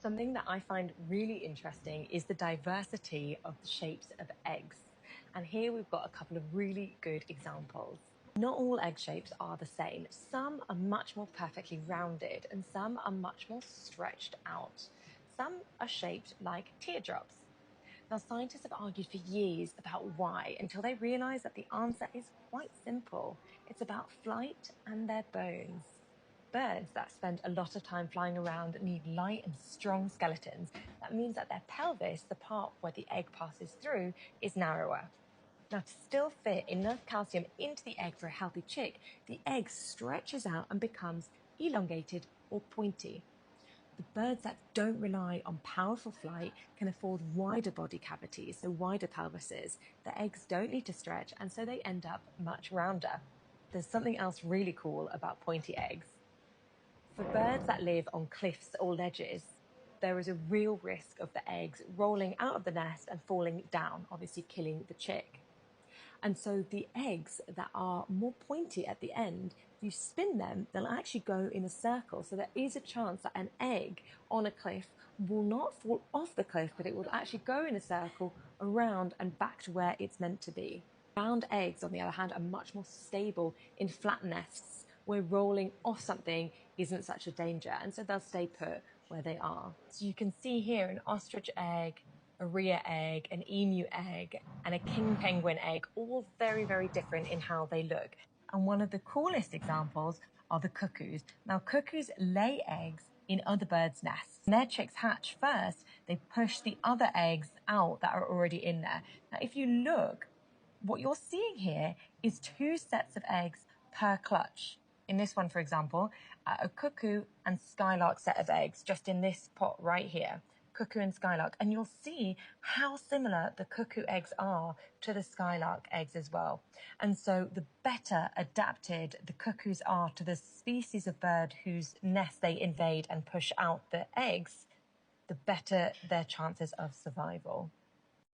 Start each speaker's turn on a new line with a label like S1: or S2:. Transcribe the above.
S1: Something that I find really interesting is the diversity of the shapes of eggs. And here we've got a couple of really good examples. Not all egg shapes are the same. Some are much more perfectly rounded and some are much more stretched out. Some are shaped like teardrops. Now, scientists have argued for years about why until they realize that the answer is quite simple. It's about flight and their bones. Birds that spend a lot of time flying around need light and strong skeletons. That means that their pelvis, the part where the egg passes through, is narrower. Now, to still fit enough calcium into the egg for a healthy chick, the egg stretches out and becomes elongated or pointy. The birds that don't rely on powerful flight can afford wider body cavities, so wider pelvises. The eggs don't need to stretch, and so they end up much rounder. There's something else really cool about pointy eggs. For birds that live on cliffs or ledges, there is a real risk of the eggs rolling out of the nest and falling down, obviously killing the chick. And so the eggs that are more pointy at the end, if you spin them, they'll actually go in a circle. So there is a chance that an egg on a cliff will not fall off the cliff, but it will actually go in a circle around and back to where it's meant to be. Round eggs, on the other hand, are much more stable in flat nests where rolling off something isn't such a danger. And so they'll stay put where they are. So you can see here an ostrich egg, a rhea egg, an emu egg, and a king penguin egg, all very, very different in how they look. And one of the coolest examples are the cuckoos. Now, cuckoos lay eggs in other birds' nests. When their chicks hatch first, they push the other eggs out that are already in there. Now, if you look, what you're seeing here is two sets of eggs per clutch. In this one, for example, a cuckoo and skylark set of eggs, just in this pot right here, cuckoo and skylark. And you'll see how similar the cuckoo eggs are to the skylark eggs as well. And so the better adapted the cuckoos are to the species of bird whose nest they invade and push out the eggs, the better their chances of survival.